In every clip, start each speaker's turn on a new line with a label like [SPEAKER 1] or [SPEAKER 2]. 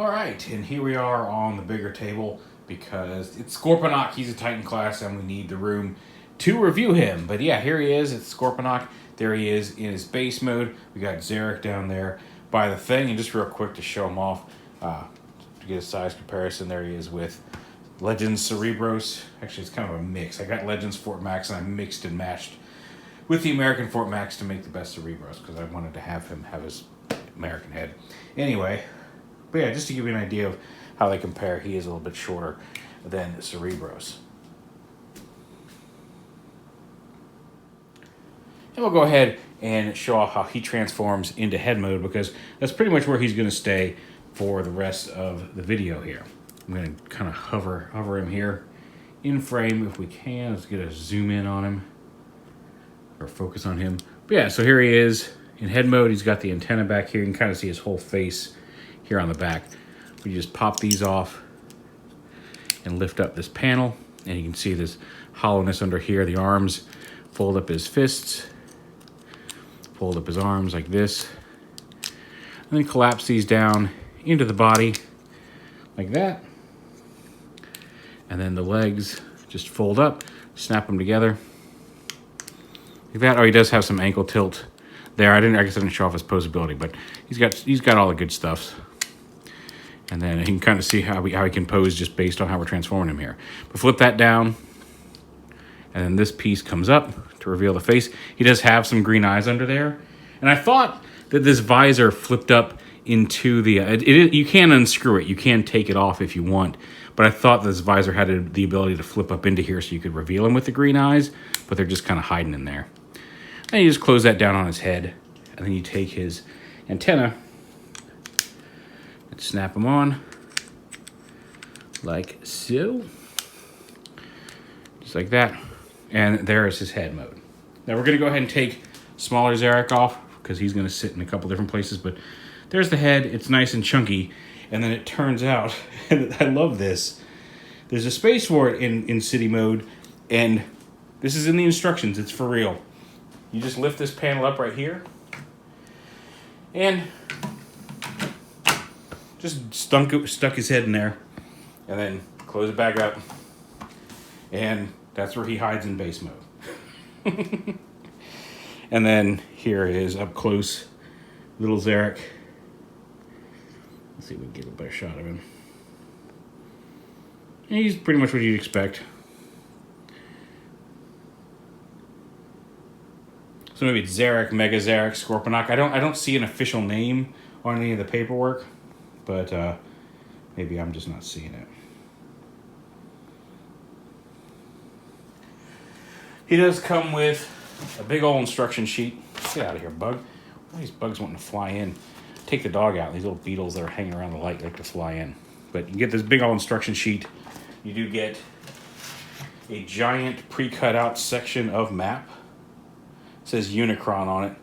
[SPEAKER 1] Alright, and here we are on the bigger table because it's SCORPONOK, he's a Titan class, and we need the room to review him. But yeah, here he is, it's SCORPONOK. There he is in his base mode. We got Zarek down there by the thing, and just real quick to show him off, to get a size comparison, there he is with Legends Cerebros. Actually, it's kind of a mix. I got Legends Fort Max, and I mixed and matched with the American Fort Max to make the best Cerebros, because I wanted to have him have his American head. Anyway, but yeah, just to give you an idea of how they compare, he is a little bit shorter than Cerebros. And we'll go ahead and show off how he transforms into head mode, because that's pretty much where he's going to stay for the rest of the video here. I'm going to kind of hover him here in frame if we can. Let's get a zoom in on him or focus on him. But yeah, so here he is in head mode. He's got the antenna back here. You can kind of see his whole face here on the back. We just pop these off and lift up this panel, and you can see this hollowness under here. The arms, fold up his fists, fold up his arms like this, and then collapse these down into the body like that. And then the legs just fold up, snap them together like that. Oh, he does have some ankle tilt there. I guess I didn't show off his posability, but he's got all the good stuff. And then you can kind of see how he can pose just based on how we're transforming him here. But flip that down, and then this piece comes up to reveal the face. He does have some green eyes under there. And I thought that this visor flipped up into the... you can unscrew it. You can take it off if you want. But I thought this visor had the ability to flip up into here so you could reveal him with the green eyes, but they're just kind of hiding in there. And you just close that down on his head, and then you take his antenna and snap them on like so, just like that, and there is his head mode. Now we're going to go ahead and take smaller Zarek off because he's going to sit in a couple different places, but there's the head. It's nice and chunky, and then it turns out, and I love this, there's a space for it in city mode, and this is in the instructions. It's for real. You just lift this panel up right here, and just stuck his head in there, and then close it back up, and that's where he hides in base mode. And then here is up close, little Zarek. Let's see if we can get a better shot of him. And he's pretty much what you'd expect. So maybe it's Zarek, Mega Zarek, SCORPONOK. I don't see an official name on any of the paperwork, but maybe I'm just not seeing it. He does come with a big old instruction sheet. Get out of here, bug. All these bugs wanting to fly in. Take the dog out. These little beetles that are hanging around the light like to fly in. But you get this big old instruction sheet. You do get a giant pre-cut out section of map. It says Unicron on it,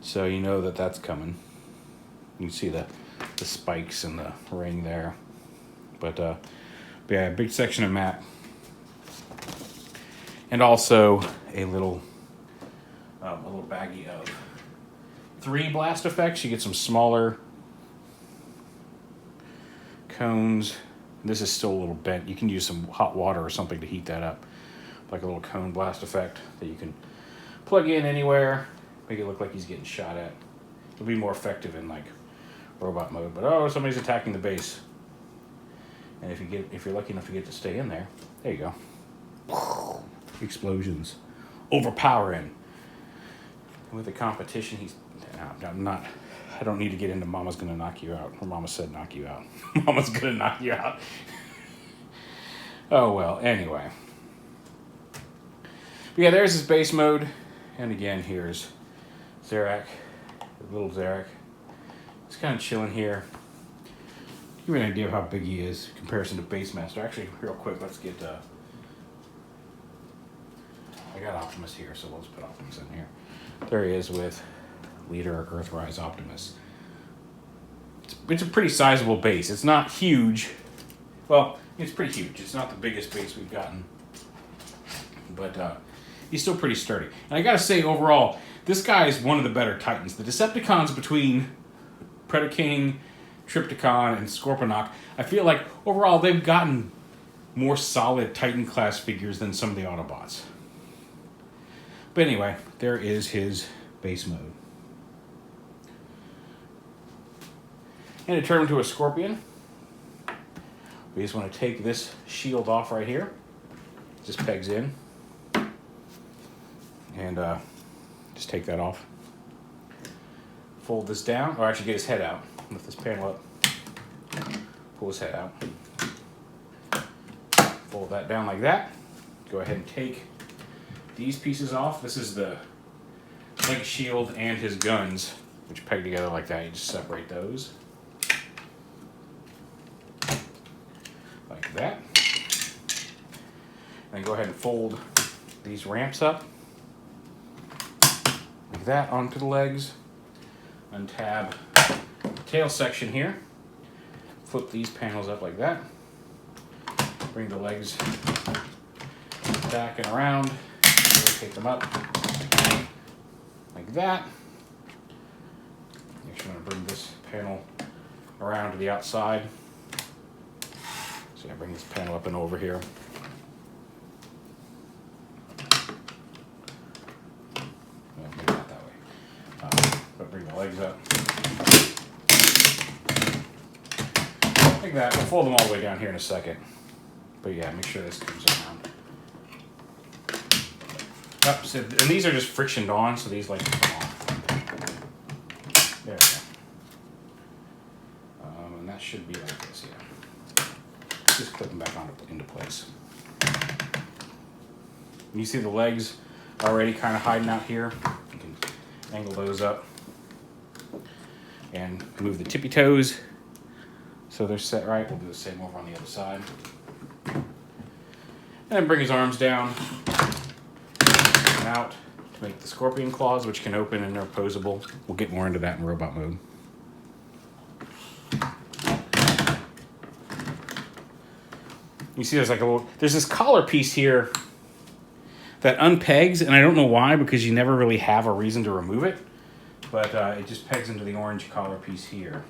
[SPEAKER 1] so you know that that's coming. You can see the spikes and the ring there. But yeah, a big section of map. And also a little baggie of 3 blast effects. You get some smaller cones. This is still a little bent. You can use some hot water or something to heat that up. Like a little cone blast effect that you can plug in anywhere, make it look like he's getting shot at. It'll be more effective in like robot mode. But oh, somebody's attacking the base. And if you're lucky enough to get to stay in there, there you go. Explosions, overpowering. With the competition, I don't need to get into Mama's gonna knock you out, or Mama said knock you out. Mama's gonna knock you out. Oh well, anyway. But yeah, there's his base mode. And again, here's Zarek, little Zarek. He's kind of chilling here. Give you an idea of how big he is in comparison to Base Master. Actually, real quick, let's get... I got Optimus here, so let's put Optimus in here. There he is with leader Earthrise Optimus. It's a pretty sizable base. It's not huge. Well, it's pretty huge. It's not the biggest base we've gotten. But he's still pretty sturdy. And I gotta say, overall, this guy is one of the better Titans. The Decepticons between Predaking, Trypticon and Scorponok, I feel like overall they've gotten more solid Titan class figures than some of the Autobots. But anyway, there is his base mode. And to turn him into a Scorpion, we just want to take this shield off right here. Just pegs in. And just take that off. Fold this down, or actually get his head out. Lift this panel up. Pull his head out. Fold that down like that. Go ahead and take these pieces off. This is the leg shield and his guns, which peg together like that. You just separate those. Like that. And then go ahead and fold these ramps up. Like that onto the legs. Untab the tail section here. Flip these panels up like that. Bring the legs back and around. Rotate them up like that. Next, I'm going to bring this panel around to the outside. So I bring this panel up and over here. Well, maybe not that way. But bring the legs up. Like that. We'll fold them all the way down here in a second. But yeah, make sure this comes around. Yep, so, and these are just frictioned on, so these like come off. There we go. And that should be like this, yeah. Just clip them back into place. You see the legs already kind of hiding out here. You can angle those up and move the tippy toes so they're set right. We'll do the same over on the other side. And then bring his arms down and out to make the scorpion claws, which can open and are posable. We'll get more into that in robot mode. You see there's like there's this collar piece here that unpegs, and I don't know why, because you never really have a reason to remove it, but it just pegs into the orange collar piece here.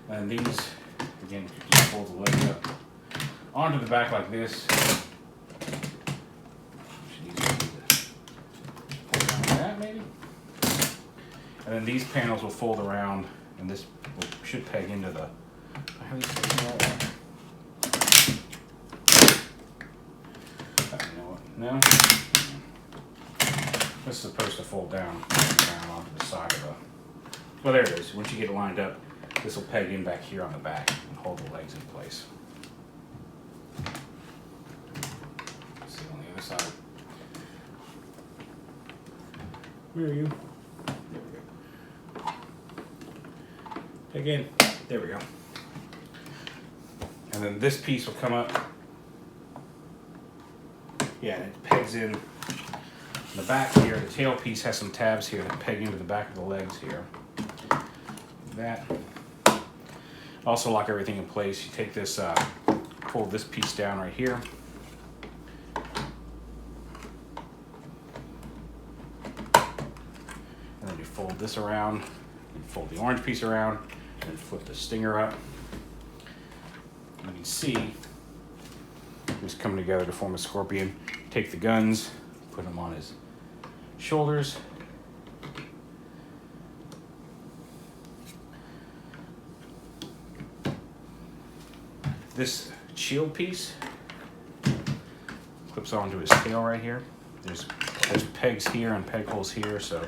[SPEAKER 1] And these, again, you just fold the legs up onto the back like this. Pull down like that, maybe. And then these panels will fold around, and this should peg into the. I have these right there. You know what? No. This is supposed to fold down onto the side of the. Well, there it is. Once you get it lined up, this will peg in back here on the back and hold the legs in place. See on the other side. Where are you? There we go. Again, there we go. And then this piece will come up. Yeah, and it pegs in the back here. The tail piece has some tabs here that peg into the back of the legs here. That. Also lock everything in place. You take this, pull this piece down right here. And then you fold this around, and fold the orange piece around, and then flip the stinger up. And you can see it's coming together to form a scorpion. Take the guns, put them on his shoulders. This shield piece clips onto his tail right here. There's pegs here and peg holes here, so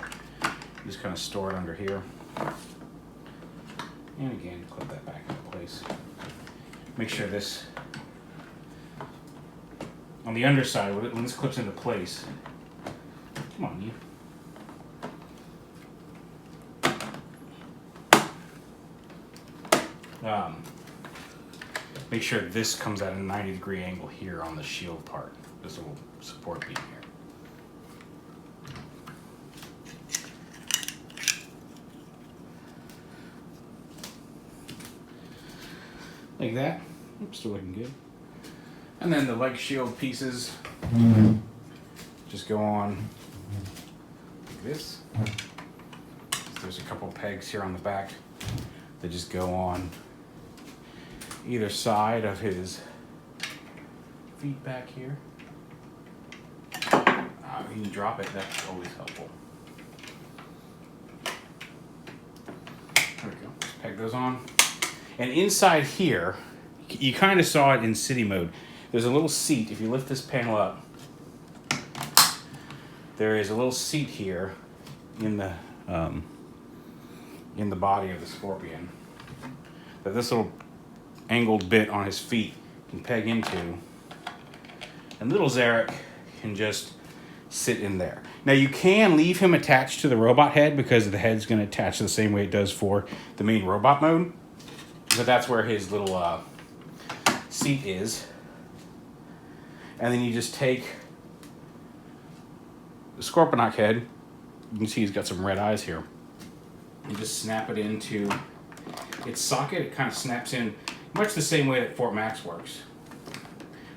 [SPEAKER 1] you just kind of store it under here. And again, clip that back into place. Make sure this, on the underside, when this clips into place, come on, you. Make sure this comes at a 90-degree angle here on the shield part. This will support being here. Like that. Oops, still looking good. And then the leg shield pieces just go on like this. There's a couple pegs here on the back that just go on either side of his feet back here. You can drop it, that's always helpful. There we go. Peg those on. And inside here, you kind of saw it in city mode. There's a little seat. If you lift this panel up, there is a little seat here in the body of the Scorpion that this little angled bit on his feet can peg into, and little Zarek can just sit in there. Now you can leave him attached to the robot head because the head's going to attach the same way it does for the main robot mode, but that's where his little seat is. And then you just take the Scorponok head, you can see he's got some red eyes here, you just snap it into its socket. It kind of snaps in much the same way that Fort Max works,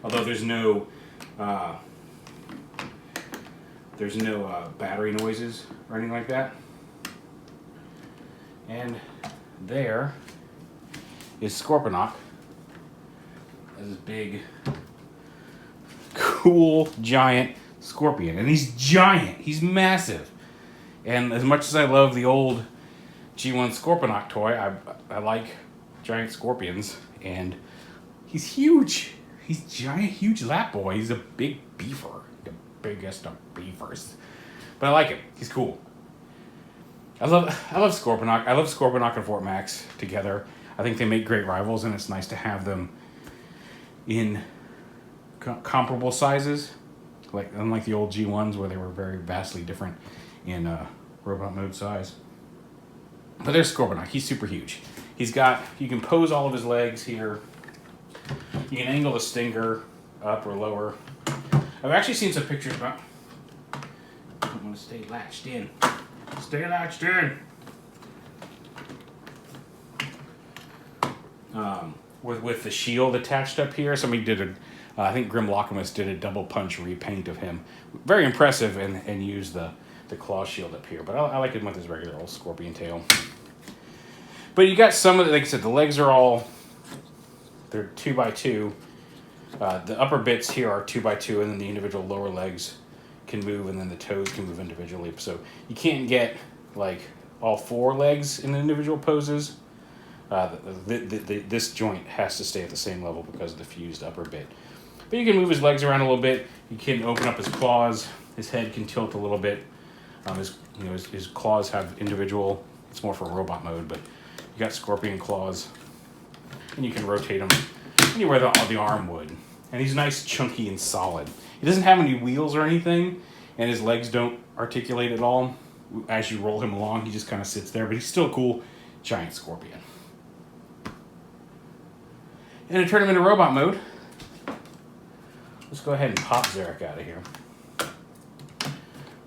[SPEAKER 1] although there's no battery noises or anything like that. And there is Scorponok as this big, cool, giant Scorpion. And he's giant. He's massive. And as much as I love the old G1 Scorponok toy, I like giant Scorpions. And he's huge. He's giant, huge lap boy. He's a big beaver. The biggest of beavers. But I like him. He's cool. I love Scorponok. I love Scorponok and Fort Max together. I think they make great rivals, and it's nice to have them in comparable sizes, like unlike the old G1s where they were very vastly different in robot mode size. But there's Scorponok. He's super huge. You can pose all of his legs here. You can angle the stinger up or lower. I've actually seen some pictures about. I want to stay latched in. Stay latched in. With the shield attached up here, somebody did I think Grim Locamus did a double punch repaint of him. Very impressive, and used the claw shield up here. But I like him with his regular old scorpion tail. But you got some of the, like I said, the legs are they're 2x2. The upper bits here are 2x2, and then the individual lower legs can move, and then the toes can move individually. So you can't get like all four legs in individual poses. This joint has to stay at the same level because of the fused upper bit. But you can move his legs around a little bit. You can open up his claws. His head can tilt a little bit. His claws have individual. It's more for robot mode, but you got scorpion claws, and you can rotate them anywhere the arm would. And he's nice, chunky, and solid. He doesn't have any wheels or anything, and his legs don't articulate at all. As you roll him along, he just kind of sits there, but he's still a cool giant scorpion. And to turn him into robot mode, let's go ahead and pop Zarek out of here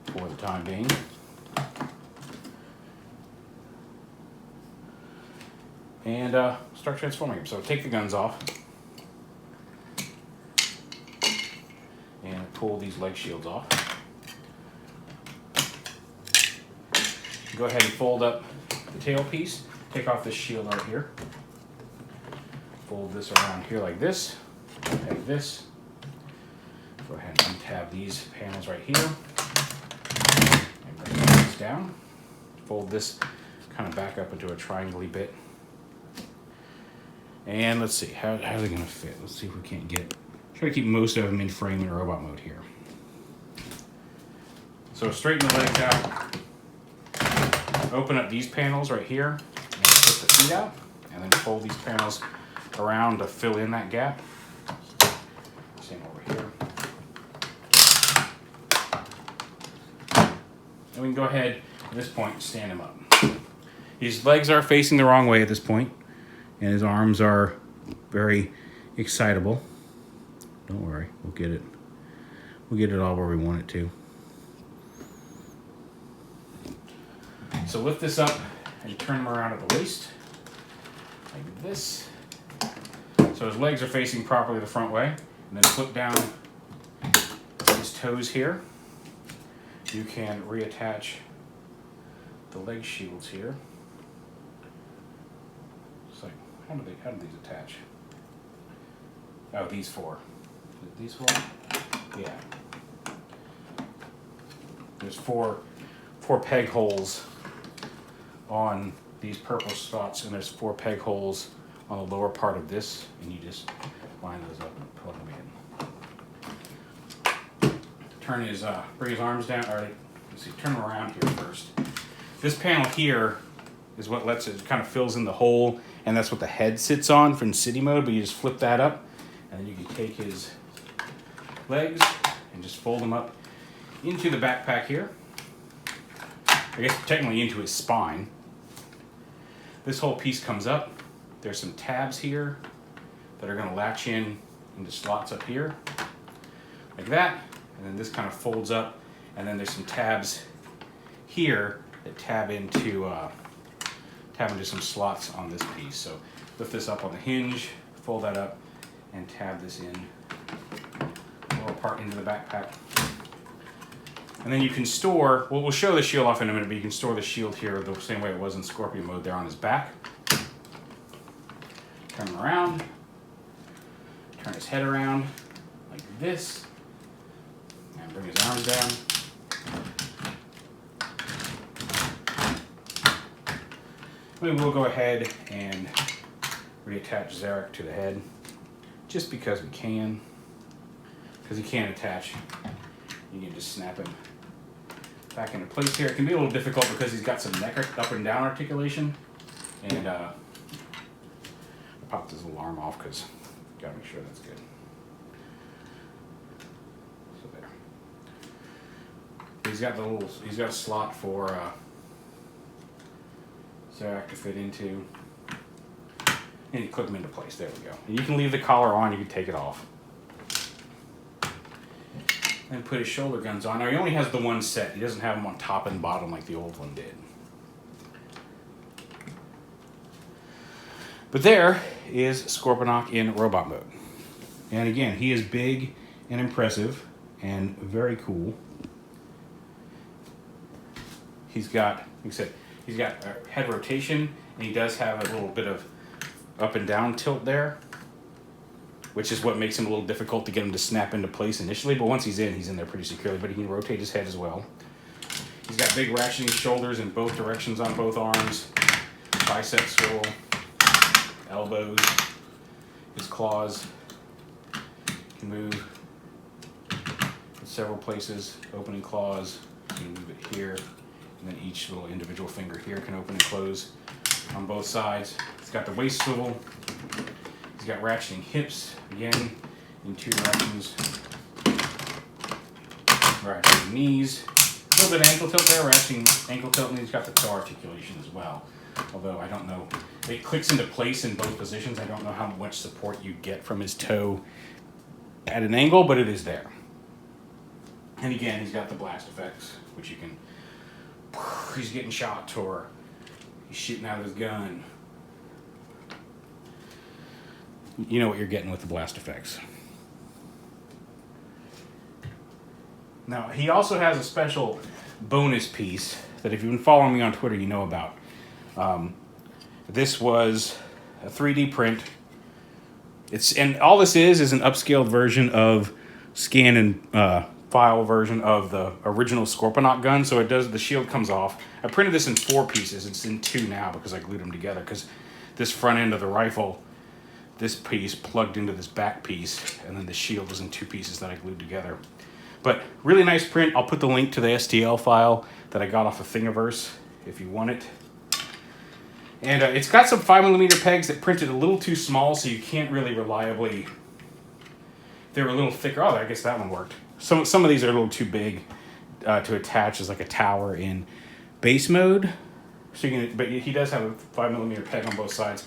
[SPEAKER 1] for the time being. And start transforming him. So take the guns off. And pull these leg shields off. Go ahead and fold up the tail piece. Take off this shield right here. Fold this around here like this. Like this. Go ahead and untab these panels right here. And bring this down. Fold this kind of back up into a triangle-y bit. And let's see, how's it going to fit? Let's see if we can't try to keep most of them in frame in robot mode here. So straighten the legs out. Open up these panels right here. And put the feet out. And then fold these panels around to fill in that gap. Same over here. And we can go ahead, at this point, and stand him up. His legs are facing the wrong way at this point. And his arms are very excitable. Don't worry, we'll get it. We'll get it all where we want it to. So lift this up and turn him around at the waist, like this. So his legs are facing properly the front way. And then flip down his toes here. You can reattach the leg shields here. how do these attach? Oh, these four. These four? Yeah. There's four peg holes on these purple spots, and there's 4 peg holes on the lower part of this, and you just line those up and plug them in. Turn his, bring his arms down, or let's see, turn him around here first. This panel here is what lets it, kind of fills in the hole, and that's what the head sits on from city mode, but you just flip that up, and then you can take his legs and just fold them up into the backpack here. I guess technically into his spine. This whole piece comes up. There's some tabs here that are going to latch in into slots up here, like that, and then this kind of folds up, and then there's some tabs here that tab into some slots on this piece. So lift this up on the hinge, fold that up, and tab this in lower part into the backpack. And then you can store, well, we'll show the shield off in a minute, but you can store the shield here the same way it was in Scorpion mode there on his back. Turn him around, turn his head around like this, and bring his arms down. We will go ahead and reattach Zarek to the head, just because we can, because he can't attach. You can just snap him back into place here. It can be a little difficult because he's got some neck up and down articulation, and I popped his alarm off because gotta make sure that's good. So there. He's got a slot for Zarek to fit into, and you clip him into place. There we go. And you can leave the collar on. You can take it off. And put his shoulder guns on. Now he only has the one set. He doesn't have them on top and bottom like the old one did. But there is Scorponok in robot mode. And again, he is big and impressive and very cool. He's got, like I said, he's got head rotation, and he does have a little bit of up and down tilt there, which is what makes him a little difficult to get him to snap into place initially, but once he's in there pretty securely, but he can rotate his head as well. He's got big ratcheting shoulders in both directions on both arms, bicep swivel, elbows, his claws can move in several places, opening claws, you can move it here, and then each little individual finger here can open and close on both sides. It's got the waist swivel. He's got ratcheting hips, again, in 2 directions. Ratcheting knees. A little bit of ankle tilt there, ratcheting ankle tilt, and he's got the toe articulation as well. Although I don't know, it clicks into place in both positions. I don't know how much support you get from his toe at an angle, but it is there. And again, he's got the blast effects, which you can, he's getting shot or he's shooting out of his gun. You know what you're getting with the blast effects. Now, he also has a special bonus piece that if you've been following me on Twitter, you know about. This was a 3D print. And all this is an upscaled version of scan and file version of the original Scorponok gun. So it does, the shield comes off. I printed this in 4 pieces. It's in 2 now because I glued them together, because this front end of the rifle, this piece plugged into this back piece, and then the shield was in 2 pieces that I glued together. But really nice print. I'll put the link to the STL file that I got off of Thingiverse if you want it. And it's got some 5mm pegs that printed a little too small, so you can't really reliably. They were a little thicker. Oh, I guess that one worked. Some of these are a little too big to attach as like a tower in base mode. So you can, but he does have a 5mm peg on both sides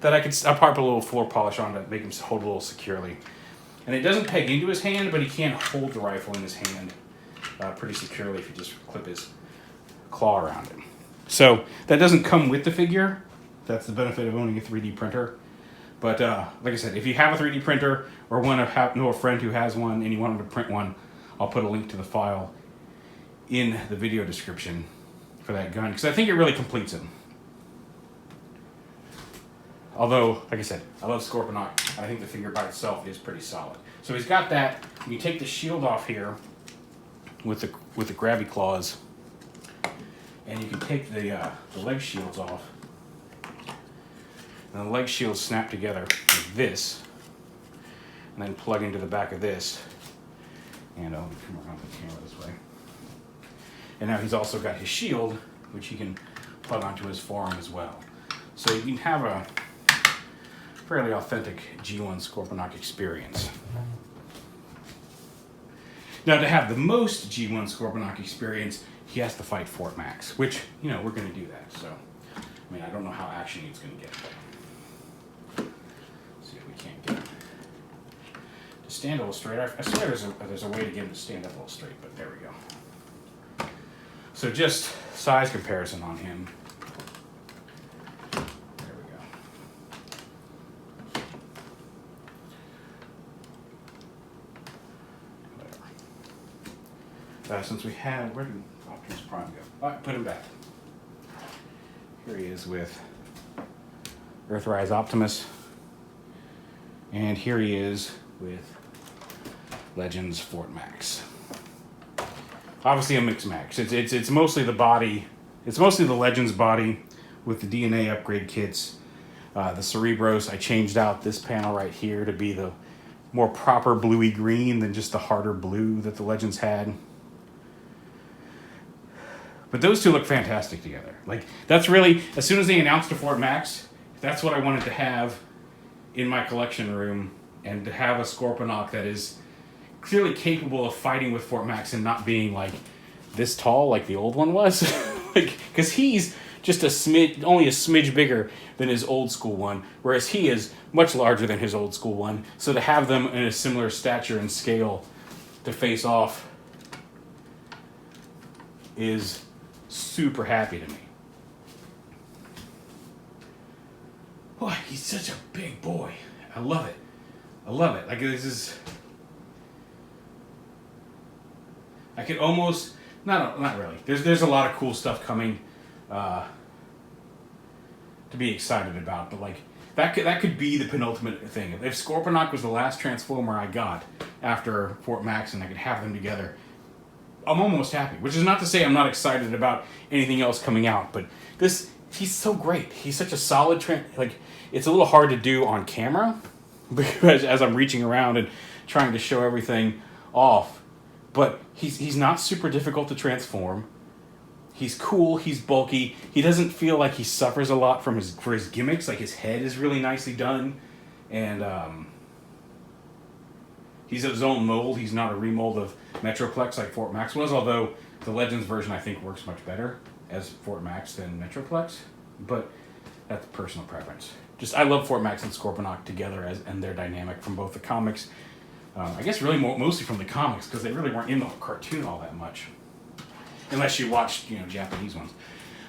[SPEAKER 1] that I'll probably put a little floor polish on to make him hold a little securely. And it doesn't peg into his hand, but he can hold the rifle in his hand pretty securely if you just clip his claw around it. So that doesn't come with the figure. That's the benefit of owning a 3D printer. But like I said, if you have a 3D printer or know a friend who has one and you want them to print one, I'll put a link to the file in the video description for that gun, because I think it really completes him. Although, like I said, I love Scorponok. I think the figure by itself is pretty solid. So he's got that. You take the shield off here with the grabby claws, and you can take the leg shields off. And the leg shields snap together like this, and then plug into the back of this. And I'll come around the camera this way. And now he's also got his shield, which he can plug onto his forearm as well. So you can have a fairly authentic G1 Scorponok experience. Now, to have the most G1 Scorponok experience, he has to fight Fort Max, which, you know, we're going to do that. So, I mean, I don't know how actiony it's going to get. But let's see if we can't get him to stand a little straight. I swear there's a way to get him to stand up a little straight, but there we go. So just size comparison on him. Since we had, where did Optimus Prime go? All right, put him back. Here he is with Earthrise Optimus. And here he is with Legends Fort Max. Obviously a mixed match. It's mostly the body. It's mostly the Legends body with the DNA upgrade kits. The Cerebros, I changed out this panel right here to be the more proper bluey green than just the harder blue that the Legends had. But those two look fantastic together. Like, that's really, as soon as they announced the Fort Max, that's what I wanted to have in my collection room, and to have a Scorponok that is clearly capable of fighting with Fort Max and not being like this tall like the old one was. Like, because he's just only a smidge bigger than his old school one, whereas he is much larger than his old school one. So to have them in a similar stature and scale to face off is super happy to me. Boy, he's such a big boy. I love it. I love it. Like, this is... I could almost... Not really. There's a lot of cool stuff coming to be excited about, but like, that could be the penultimate thing. If Scorponok was the last Transformer I got after Fort Max and I could have them together, I'm almost happy. Which is not to say I'm not excited about anything else coming out, but he's so great. He's such a solid like, it's a little hard to do on camera because as I'm reaching around and trying to show everything off, but he's not super difficult to transform. He's cool, he's bulky. He doesn't feel like he suffers a lot for his gimmicks. Like, his head is really nicely done, and he's his own mold. He's not a remold of Metroplex like Fort Max was, although the Legends version I think works much better as Fort Max than Metroplex, but that's personal preference. Just, I love Fort Max and Scorponok together and their dynamic from both the comics. I guess really mostly from the comics, because they really weren't in the cartoon all that much, unless you watched, you know, Japanese ones.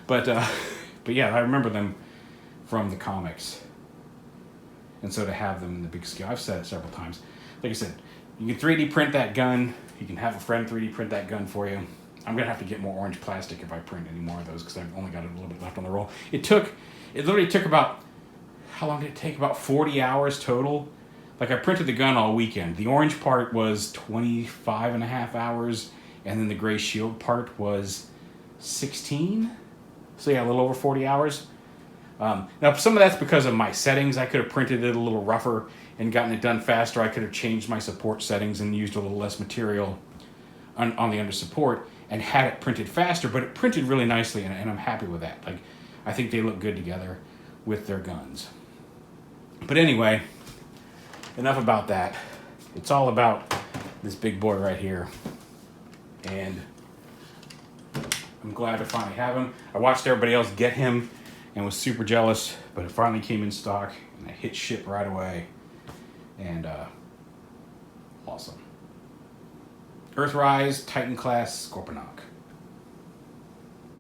[SPEAKER 1] But yeah, I remember them from the comics, and so to have them in the big scale, I've said it several times. Like I said, you can 3D print that gun. You can have a friend 3D print that gun for you. I'm gonna have to get more orange plastic if I print any more of those, because I've only got a little bit left on the roll. It literally took about, how long did it take? About 40 hours total. Like, I printed the gun all weekend. The orange part was 25 and a half hours, and then the gray shield part was 16. So yeah, a little over 40 hours. Now, some of that's because of my settings. I could have printed it a little rougher and gotten it done faster. I could have changed my support settings and used a little less material on the under support and had it printed faster, but it printed really nicely, and I'm happy with that. Like, I think they look good together with their guns. But anyway, enough about that. It's all about this big boy right here, and I'm glad to finally have him. I watched everybody else get him and was super jealous, but it finally came in stock, and I hit ship right away, and awesome. Earthrise Titan class Scorponok.